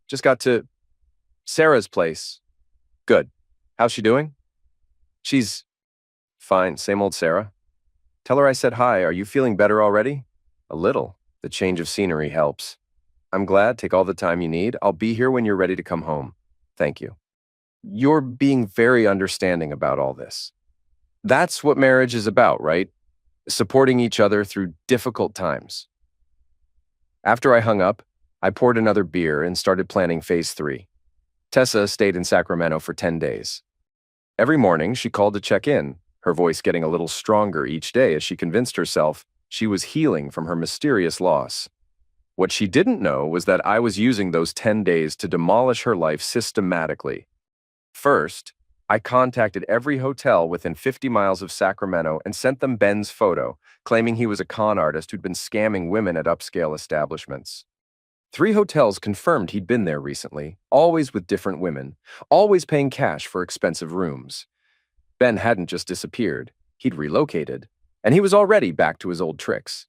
Just got to Sarah's place. Good. How's she doing? She's fine. Same old Sarah. Tell her I said hi. Are you feeling better already? A little. The change of scenery helps. I'm glad. Take all the time you need. I'll be here when you're ready to come home. Thank you. You're being very understanding about all this. That's what marriage is about, right? Supporting each other through difficult times. After I hung up, I poured another beer and started planning phase 3. Tessa stayed in Sacramento for 10 days. Every morning, she called to check in, her voice getting a little stronger each day as she convinced herself she was healing from her mysterious loss. What she didn't know was that I was using those 10 days to demolish her life systematically. First, I contacted every hotel within 50 miles of Sacramento and sent them Ben's photo, claiming he was a con artist who'd been scamming women at upscale establishments. 3 hotels confirmed he'd been there recently, always with different women, always paying cash for expensive rooms. Ben hadn't just disappeared, he'd relocated, and he was already back to his old tricks.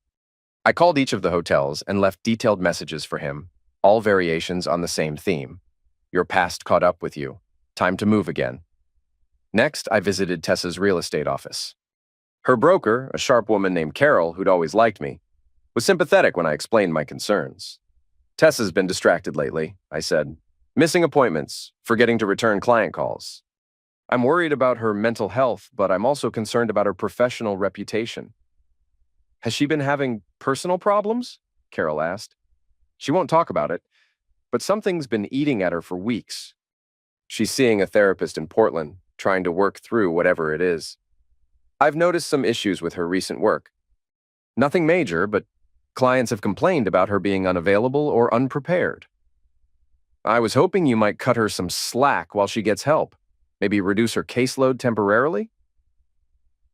I called each of the hotels and left detailed messages for him, all variations on the same theme. Your past caught up with you. Time to move again. Next, I visited Tessa's real estate office. Her broker, a sharp woman named Carol who'd always liked me, was sympathetic when I explained my concerns. Tessa's been distracted lately, I said. Missing appointments, forgetting to return client calls. I'm worried about her mental health, but I'm also concerned about her professional reputation. Has she been having personal problems? Carol asked. She won't talk about it, but something's been eating at her for weeks. She's seeing a therapist in Portland, trying to work through whatever it is. I've noticed some issues with her recent work. Nothing major, but clients have complained about her being unavailable or unprepared. I was hoping you might cut her some slack while she gets help. Maybe reduce her caseload temporarily?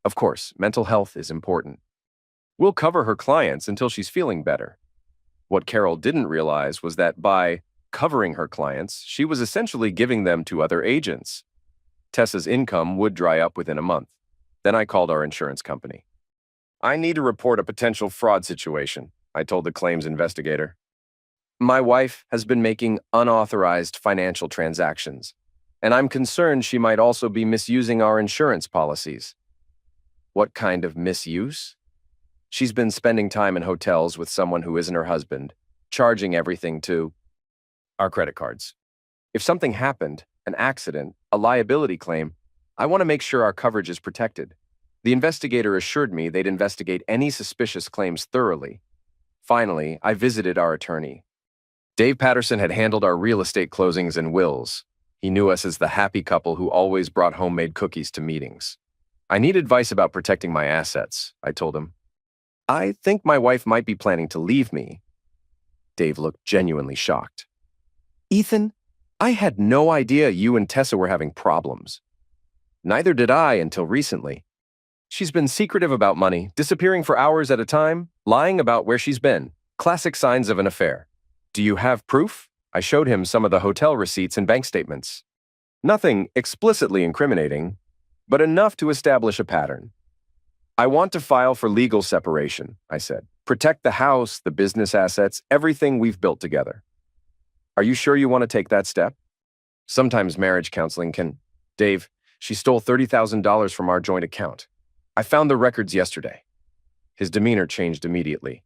Of course, mental health is important. We'll cover her clients until she's feeling better. What Carol didn't realize was that by covering her clients, she was essentially giving them to other agents. Tessa's income would dry up within a month. Then I called our insurance company. I need to report a potential fraud situation, I told the claims investigator. My wife has been making unauthorized financial transactions, and I'm concerned she might also be misusing our insurance policies. What kind of misuse? She's been spending time in hotels with someone who isn't her husband, charging everything to our credit cards. If something happened, an accident, a liability claim, I want to make sure our coverage is protected. The investigator assured me they'd investigate any suspicious claims thoroughly. Finally, I visited our attorney. Dave Patterson had handled our real estate closings and wills. He knew us as the happy couple who always brought homemade cookies to meetings. I need advice about protecting my assets, I told him. I think my wife might be planning to leave me. Dave looked genuinely shocked. Ethan, I had no idea you and Tessa were having problems. Neither did I until recently. She's been secretive about money, disappearing for hours at a time, lying about where she's been. Classic signs of an affair. Do you have proof? I showed him some of the hotel receipts and bank statements. Nothing explicitly incriminating, but enough to establish a pattern. I want to file for legal separation, I said. Protect the house, the business assets, everything we've built together. Are you sure you want to take that step? Sometimes marriage counseling can... Dave, she stole $30,000 from our joint account. I found the records yesterday. His demeanor changed immediately.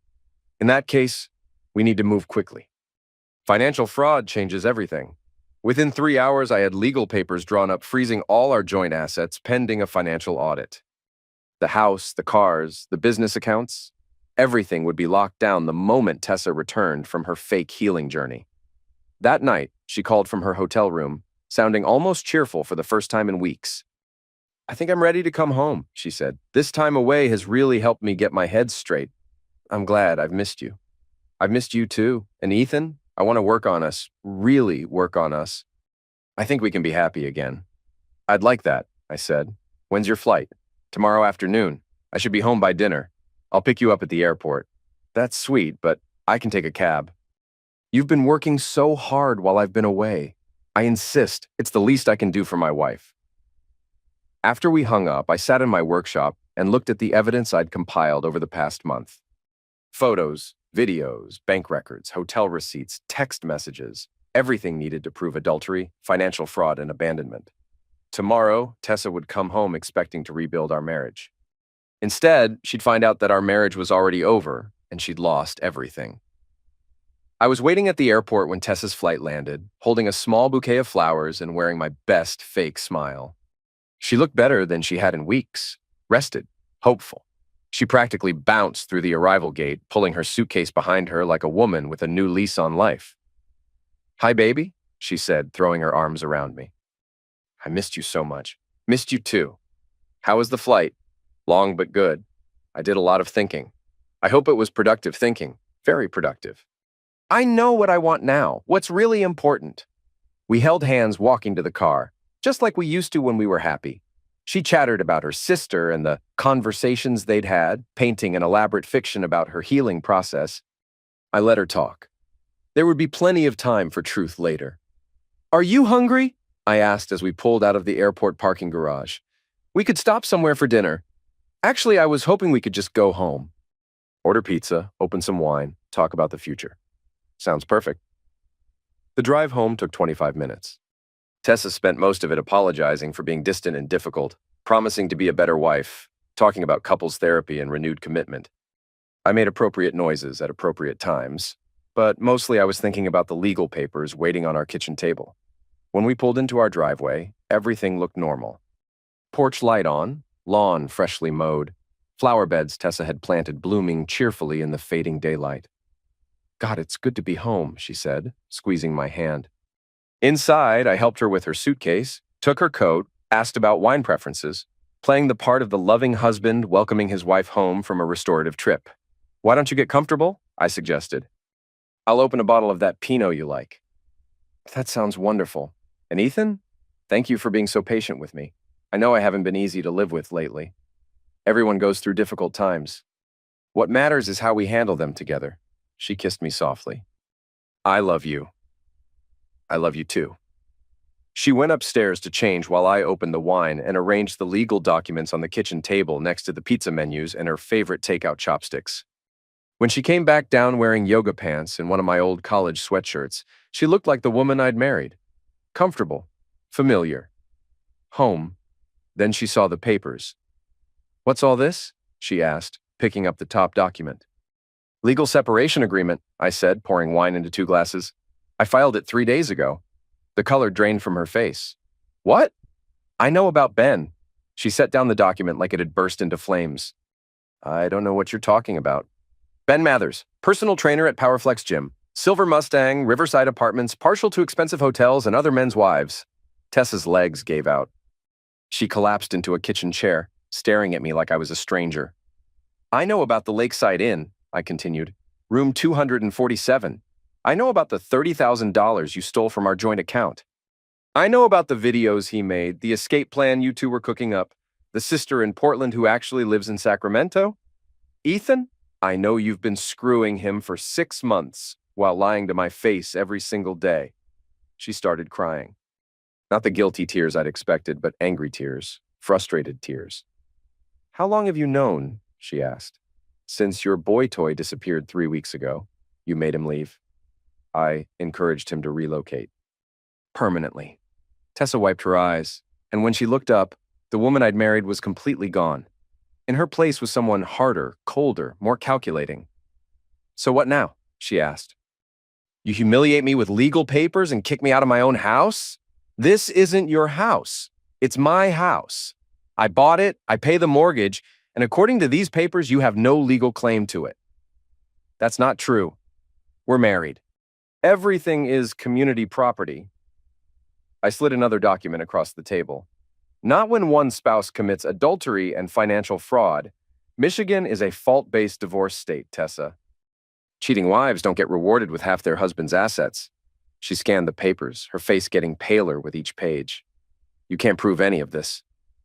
In that case, we need to move quickly. Financial fraud changes everything. Within 3 hours, I had legal papers drawn up freezing all our joint assets pending a financial audit. The house, the cars, the business accounts, everything would be locked down the moment Tessa returned from her fake healing journey. That night, she called from her hotel room, sounding almost cheerful for the first time in weeks. I think I'm ready to come home, she said. This time away has really helped me get my head straight. I'm glad. I've missed you. I've missed you too. And Ethan, I want to work on us, really work on us. I think we can be happy again. I'd like that, I said. When's your flight? Tomorrow afternoon. I should be home by dinner. I'll pick you up at the airport. That's sweet, but I can take a cab. You've been working so hard while I've been away. I insist. It's the least I can do for my wife. After we hung up, I sat in my workshop and looked at the evidence I'd compiled over the past month. Photos, videos, bank records, hotel receipts, text messages, everything needed to prove adultery, financial fraud, and abandonment. Tomorrow, Tessa would come home expecting to rebuild our marriage. Instead, she'd find out that our marriage was already over and she'd lost everything. I was waiting at the airport when Tessa's flight landed, holding a small bouquet of flowers and wearing my best fake smile. She looked better than she had in weeks, rested, hopeful. She practically bounced through the arrival gate, pulling her suitcase behind her like a woman with a new lease on life. "Hi, baby," she said, throwing her arms around me. "I missed you so much. Missed you too. How was the flight?" "Long but good. I did a lot of thinking. I hope it was productive thinking. Very productive. I know what I want now, what's really important." We held hands walking to the car, just like we used to when we were happy. She chattered about her sister and the conversations they'd had, painting an elaborate fiction about her healing process. I let her talk. There would be plenty of time for truth later. "Are you hungry?" I asked as we pulled out of the airport parking garage. "We could stop somewhere for dinner. Actually, I was hoping we could just go home." "Order pizza, open some wine, talk about the future." "Sounds perfect." The drive home took 25 minutes. Tessa spent most of it apologizing for being distant and difficult, promising to be a better wife, talking about couples therapy and renewed commitment. I made appropriate noises at appropriate times, but mostly I was thinking about the legal papers waiting on our kitchen table. When we pulled into our driveway, everything looked normal. Porch light on, lawn freshly mowed, flower beds Tessa had planted blooming cheerfully in the fading daylight. "God, it's good to be home," she said, squeezing my hand. Inside, I helped her with her suitcase, took her coat, asked about wine preferences, playing the part of the loving husband welcoming his wife home from a restorative trip. "Why don't you get comfortable?" I suggested. "I'll open a bottle of that Pinot you like." "That sounds wonderful. And Ethan? Thank you for being so patient with me. I know I haven't been easy to live with lately. Everyone goes through difficult times. What matters is how we handle them together." She kissed me softly. "I love you. I love you too." She went upstairs to change while I opened the wine and arranged the legal documents on the kitchen table next to the pizza menus and her favorite takeout chopsticks. When she came back down wearing yoga pants and one of my old college sweatshirts, she looked like the woman I'd married. Comfortable, familiar, home. Then she saw the papers. "What's all this?" she asked, picking up the top document. "Legal separation agreement," I said, pouring wine into 2 glasses. "I filed it 3 days ago." The color drained from her face. "What?" "I know about Ben." She set down the document like it had burst into flames. "I don't know what you're talking about." "Ben Mathers, personal trainer at Powerflex Gym. Silver Mustang, Riverside Apartments, partial to expensive hotels and other men's wives." Tessa's legs gave out. She collapsed into a kitchen chair, staring at me like I was a stranger. "I know about the Lakeside Inn," I continued. "Room 247. I know about the $30,000 you stole from our joint account. I know about the videos he made, the escape plan you two were cooking up, the sister in Portland who actually lives in Sacramento. Ethan, I know you've been screwing him for 6 months while lying to my face every single day." She started crying. Not the guilty tears I'd expected, but angry tears, frustrated tears. "How long have you known?" she asked. "Since your boy toy disappeared 3 weeks ago. You made him leave." I encouraged him to relocate. Permanently. Tessa wiped her eyes, and when she looked up, the woman I'd married was completely gone. In her place was someone harder, colder, more calculating. "So what now?" she asked. "You humiliate me with legal papers and kick me out of my own house? This isn't your house. It's my house. I bought it, I pay the mortgage, and according to these papers, you have no legal claim to it." "That's not true. We're married. Everything is community property." I slid another document across the table. "Not when one spouse commits adultery and financial fraud. Michigan is a fault-based divorce state, Tessa. Cheating wives don't get rewarded with half their husband's assets." She scanned the papers, her face getting paler with each page. "You can't prove any of this."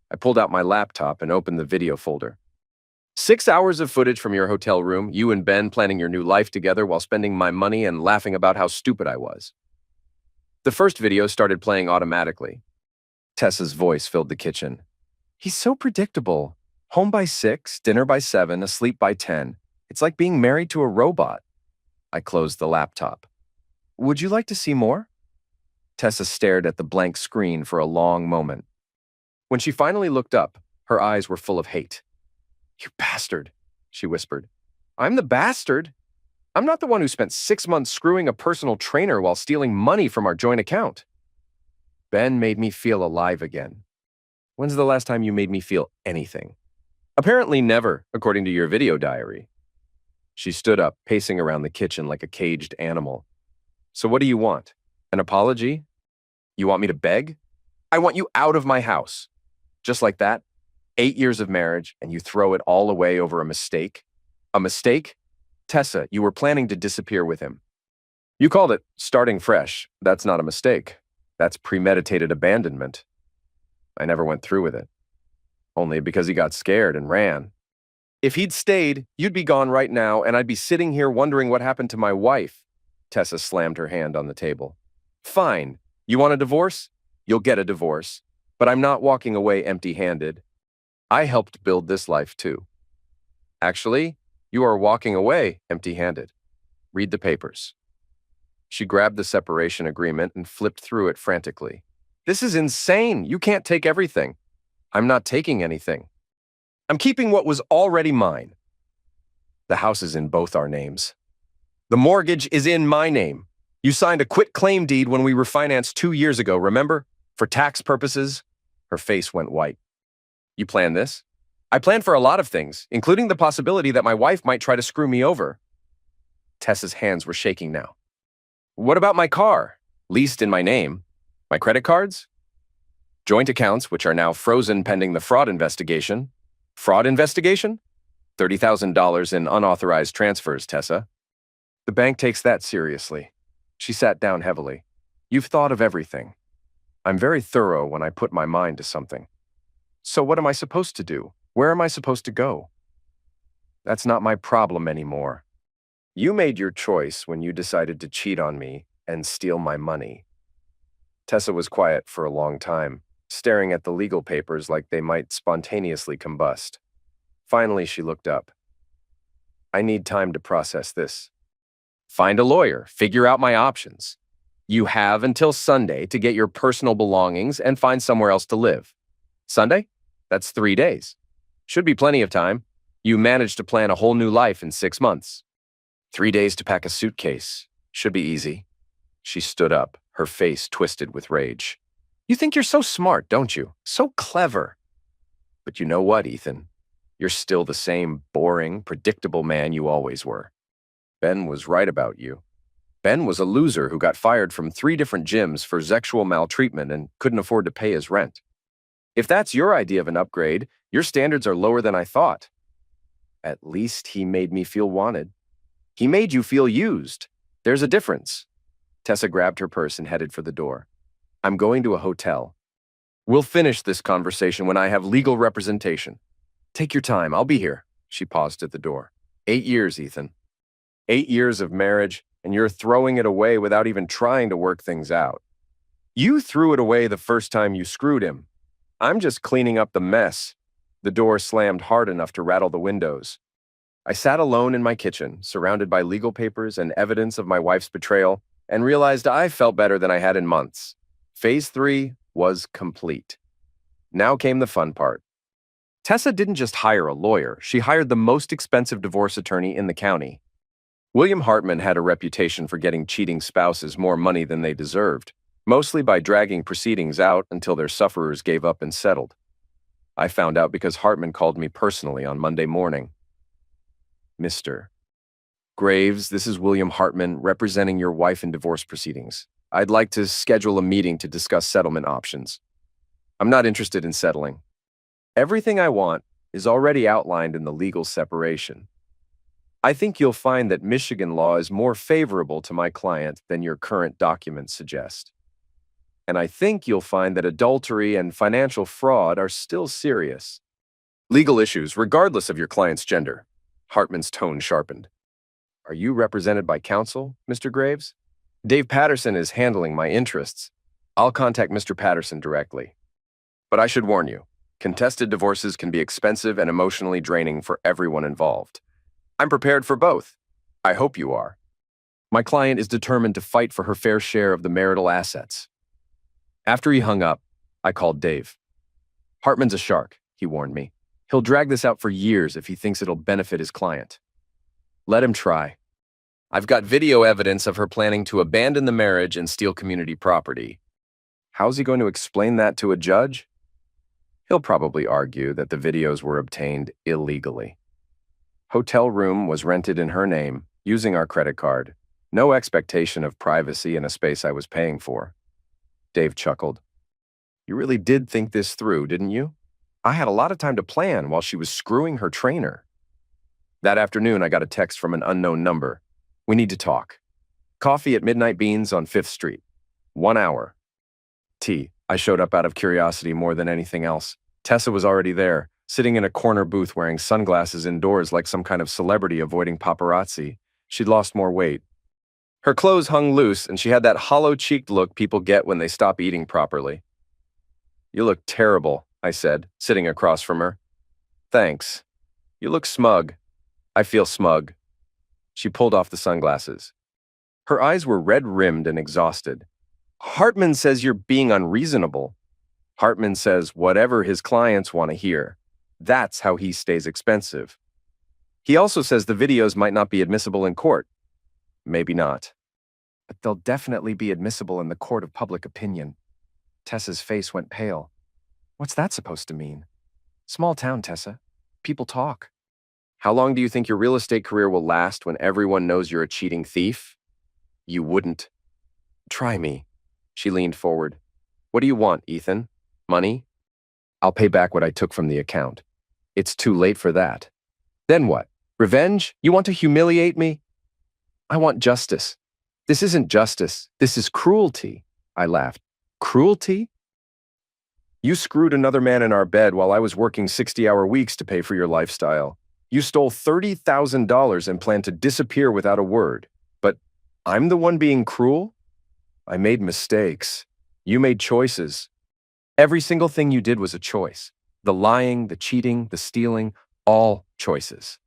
I pulled out my laptop and opened the video folder. 6 hours of footage from your hotel room, you and Ben planning your new life together while spending my money and laughing about how stupid I was. The first video started playing automatically. Tessa's voice filled the kitchen. He's so predictable. Home by 6, dinner by 7, asleep by 10. It's like being married to a robot. I closed the laptop. Would you like to see more? Tessa stared at the blank screen for a long moment. When she finally looked up, her eyes were full of hate. You bastard, she whispered. I'm the bastard. I'm not the one who spent 6 months screwing a personal trainer while stealing money from our joint account. Ben made me feel alive again. When's the last time you made me feel anything? Apparently never, according to your video diary. She stood up, pacing around the kitchen like a caged animal. So what do you want? An apology? You want me to beg? I want you out of my house. Just like that? 8 years of marriage, and you throw it all away over a mistake? A mistake? Tessa, you were planning to disappear with him. You called it starting fresh. That's not a mistake. That's premeditated abandonment. I never went through with it. Only because he got scared and ran. If he'd stayed, you'd be gone right now, and I'd be sitting here wondering what happened to my wife. Tessa slammed her hand on the table. Fine. You want a divorce? You'll get a divorce. But I'm not walking away empty-handed. I helped build this life too. Actually, you are walking away empty-handed. Read the papers. She grabbed the separation agreement and flipped through it frantically. This is insane. You can't take everything. I'm not taking anything. I'm keeping what was already mine. The house is in both our names. The mortgage is in my name. You signed a quit-claim deed when we refinanced 2 years ago, remember? For tax purposes. Her face went white. You planned this? I planned for a lot of things, including the possibility that my wife might try to screw me over. Tessa's hands were shaking now. What about my car? Leased in my name. My credit cards? Joint accounts, which are now frozen pending the fraud investigation. Fraud investigation? $30,000 in unauthorized transfers, Tessa. The bank takes that seriously. She sat down heavily. You've thought of everything. I'm very thorough when I put my mind to something. So what am I supposed to do? Where am I supposed to go? That's not my problem anymore. You made your choice when you decided to cheat on me and steal my money. Tessa was quiet for a long time, staring at the legal papers like they might spontaneously combust. Finally, she looked up. I need time to process this. Find a lawyer, figure out my options. You have until Sunday to get your personal belongings and find somewhere else to live. Sunday? That's 3 days. Should be plenty of time. You managed to plan a whole new life in 6 months. 3 days to pack a suitcase. Should be easy. She stood up, her face twisted with rage. You think you're so smart, don't you? So clever. But you know what, Ethan? You're still the same boring, predictable man you always were. Ben was right about you. Ben was a loser who got fired from 3 different gyms for sexual maltreatment and couldn't afford to pay his rent. If that's your idea of an upgrade, your standards are lower than I thought. At least he made me feel wanted. He made you feel used. There's a difference. Tessa grabbed her purse and headed for the door. I'm going to a hotel. We'll finish this conversation when I have legal representation. Take your time, I'll be here. She paused at the door. 8 years, Ethan. 8 years of marriage, and you're throwing it away without even trying to work things out. You threw it away the first time you screwed him. I'm just cleaning up the mess. The door slammed hard enough to rattle the windows. I sat alone in my kitchen, surrounded by legal papers and evidence of my wife's betrayal, and realized I felt better than I had in months. Phase 3 was complete. Now came the fun part. Tessa didn't just hire a lawyer, she hired the most expensive divorce attorney in the county. William Hartman had a reputation for getting cheating spouses more money than they deserved, mostly by dragging proceedings out until their sufferers gave up and settled. I found out because Hartman called me personally on Monday morning. Mr. Graves, this is William Hartman representing your wife in divorce proceedings. I'd like to schedule a meeting to discuss settlement options. I'm not interested in settling. Everything I want is already outlined in the legal separation. I think you'll find that Michigan law is more favorable to my client than your current documents suggest. And I think you'll find that adultery and financial fraud are still serious. Legal issues, regardless of your client's gender. Hartman's tone sharpened. Are you represented by counsel, Mr. Graves? Dave Patterson is handling my interests. I'll contact Mr. Patterson directly. But I should warn you, contested divorces can be expensive and emotionally draining for everyone involved. I'm prepared for both. I hope you are. My client is determined to fight for her fair share of the marital assets. After he hung up, I called Dave. Hartman's a shark, he warned me. He'll drag this out for years if he thinks it'll benefit his client. Let him try. I've got video evidence of her planning to abandon the marriage and steal community property. How's he going to explain that to a judge? He'll probably argue that the videos were obtained illegally. Hotel room was rented in her name, using our credit card. No expectation of privacy in a space I was paying for. Dave chuckled. You really did think this through, didn't you? I had a lot of time to plan while she was screwing her trainer. That afternoon, I got a text from an unknown number. We need to talk. Coffee at Midnight Beans on 5th Street. 1 hour. I showed up out of curiosity more than anything else. Tessa was already there, sitting in a corner booth wearing sunglasses indoors like some kind of celebrity avoiding paparazzi. She'd lost more weight. Her clothes hung loose, and she had that hollow-cheeked look people get when they stop eating properly. You look terrible, I said, sitting across from her. Thanks. You look smug. I feel smug. She pulled off the sunglasses. Her eyes were red-rimmed and exhausted. Hartman says you're being unreasonable. Hartman says whatever his clients want to hear. That's how he stays expensive. He also says the videos might not be admissible in court. Maybe not. But they'll definitely be admissible in the court of public opinion. Tessa's face went pale. What's that supposed to mean? Small town, Tessa. People talk. How long do you think your real estate career will last when everyone knows you're a cheating thief? You wouldn't. Try me. She leaned forward. What do you want, Ethan? Money? I'll pay back what I took from the account. It's too late for that. Then what? Revenge? You want to humiliate me? I want justice. This isn't justice. This is cruelty. I laughed. Cruelty? You screwed another man in our bed while I was working 60-hour weeks to pay for your lifestyle. You stole $30,000 and planned to disappear without a word. But I'm the one being cruel? I made mistakes. You made choices. Every single thing you did was a choice. The lying, the cheating, the stealing, all choices.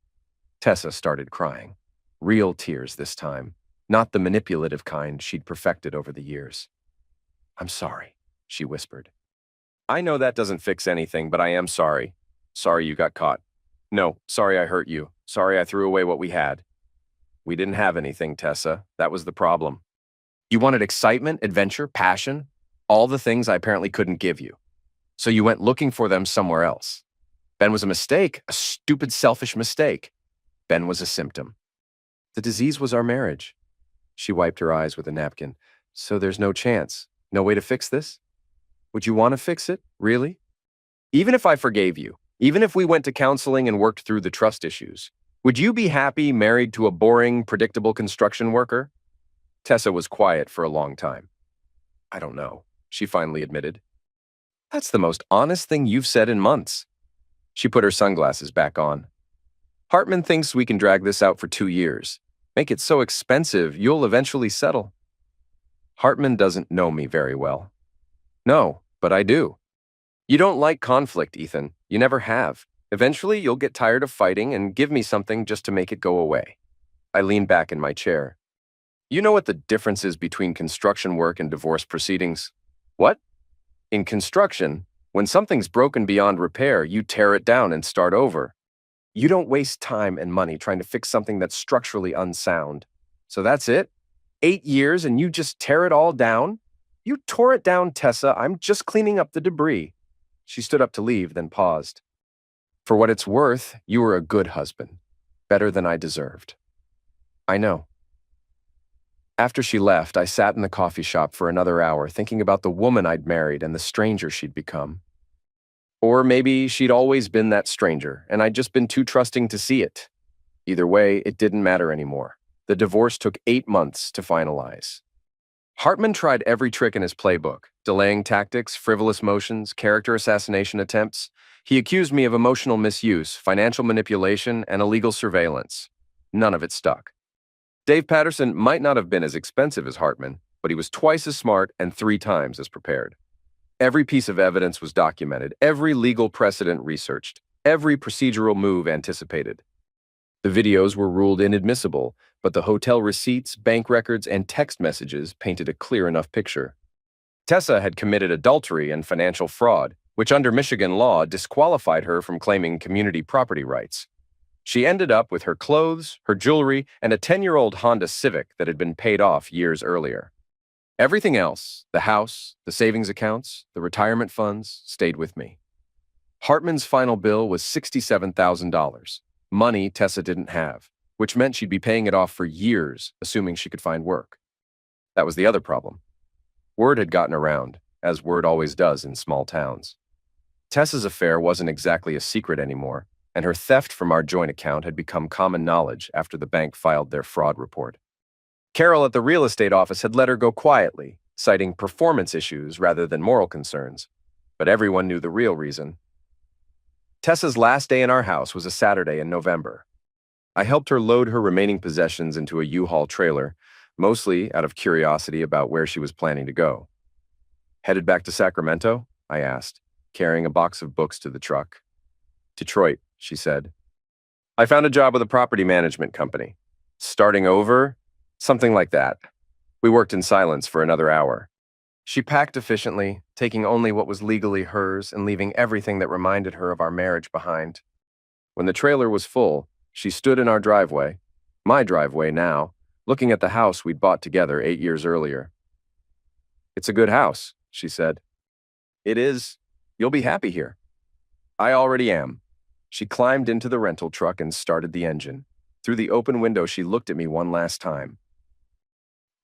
Tessa started crying. Real tears this time, not the manipulative kind she'd perfected over the years. I'm sorry, she whispered. I know that doesn't fix anything, but I am sorry. Sorry you got caught. No, sorry I hurt you. Sorry I threw away what we had. We didn't have anything, Tessa. That was the problem. You wanted excitement, adventure, passion, all the things I apparently couldn't give you. So you went looking for them somewhere else. Ben was a mistake, a stupid, selfish mistake. Ben was a symptom. The disease was our marriage. She wiped her eyes with a napkin. So there's no chance, no way to fix this? Would you want to fix it, really? Even if I forgave you, even if we went to counseling and worked through the trust issues, would you be happy married to a boring, predictable construction worker? Tessa was quiet for a long time. I don't know, she finally admitted. That's the most honest thing you've said in months. She put her sunglasses back on. Hartman thinks we can drag this out for 2 years. Make it so expensive, you'll eventually settle. Hartman doesn't know me very well. No, but I do. You don't like conflict, Ethan. You never have. Eventually, you'll get tired of fighting and give me something just to make it go away. I leaned back in my chair. You know what the difference is between construction work and divorce proceedings? What? In construction, when something's broken beyond repair, you tear it down and start over. You don't waste time and money trying to fix something that's structurally unsound. So that's it? 8 years and you just tear it all down? You tore it down, Tessa. I'm just cleaning up the debris. She stood up to leave, then paused. For what it's worth, you were a good husband. Better than I deserved. I know. After she left, I sat in the coffee shop for another hour thinking about the woman I'd married and the stranger she'd become. Or maybe she'd always been that stranger, and I'd just been too trusting to see it. Either way, it didn't matter anymore. The divorce took 8 months to finalize. Hartman tried every trick in his playbook, delaying tactics, frivolous motions, character assassination attempts. He accused me of emotional misuse, financial manipulation, and illegal surveillance. None of it stuck. Dave Patterson might not have been as expensive as Hartman, but he was twice as smart and 3 times as prepared. Every piece of evidence was documented, every legal precedent researched, every procedural move anticipated. The videos were ruled inadmissible, but the hotel receipts, bank records, and text messages painted a clear enough picture. Tessa had committed adultery and financial fraud, which under Michigan law disqualified her from claiming community property rights. She ended up with her clothes, her jewelry, and a 10-year-old Honda Civic that had been paid off years earlier. Everything else, the house, the savings accounts, the retirement funds, stayed with me. Hartman's final bill was $67,000, money Tessa didn't have, which meant she'd be paying it off for years, assuming she could find work. That was the other problem. Word had gotten around, as word always does in small towns. Tessa's affair wasn't exactly a secret anymore, and her theft from our joint account had become common knowledge after the bank filed their fraud report. Carol at the real estate office had let her go quietly, citing performance issues rather than moral concerns, but everyone knew the real reason. Tessa's last day in our house was a Saturday in November. I helped her load her remaining possessions into a U-Haul trailer, mostly out of curiosity about where she was planning to go. Headed back to Sacramento? I asked, carrying a box of books to the truck. Detroit, she said. I found a job with a property management company. Starting over? Something like that. We worked in silence for another hour. She packed efficiently, taking only what was legally hers and leaving everything that reminded her of our marriage behind. When the trailer was full, she stood in our driveway, my driveway now, looking at the house we'd bought together 8 years earlier. It's a good house, she said. It is. You'll be happy here. I already am. She climbed into the rental truck and started the engine. Through the open window, she looked at me one last time.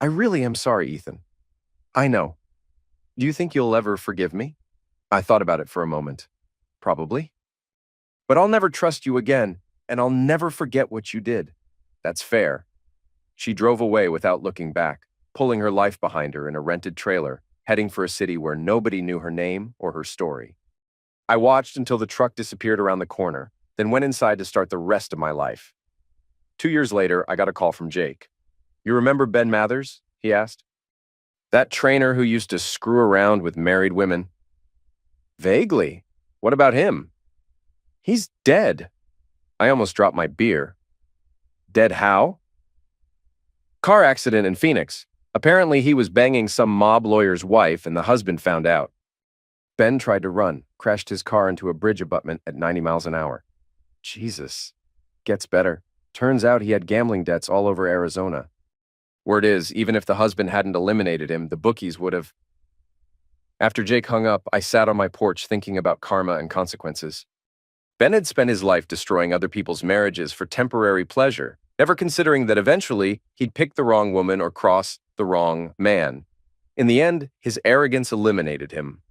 I really am sorry, Ethan. I know. Do you think you'll ever forgive me? I thought about it for a moment. Probably. But I'll never trust you again, and I'll never forget what you did. That's fair. She drove away without looking back, pulling her life behind her in a rented trailer, heading for a city where nobody knew her name or her story. I watched until the truck disappeared around the corner, then went inside to start the rest of my life. 2 years later, I got a call from Jake. You remember Ben Mathers? He asked. That trainer who used to screw around with married women. Vaguely. What about him? He's dead. I almost dropped my beer. Dead how? Car accident in Phoenix. Apparently he was banging some mob lawyer's wife and the husband found out. Ben tried to run, crashed his car into a bridge abutment at 90 miles an hour. Jesus. Gets better. Turns out he had gambling debts all over Arizona. Word is, even if the husband hadn't eliminated him, the bookies would have. After Jake hung up, I sat on my porch thinking about karma and consequences. Ben had spent his life destroying other people's marriages for temporary pleasure, never considering that eventually he'd pick the wrong woman or cross the wrong man. In the end, his arrogance eliminated him.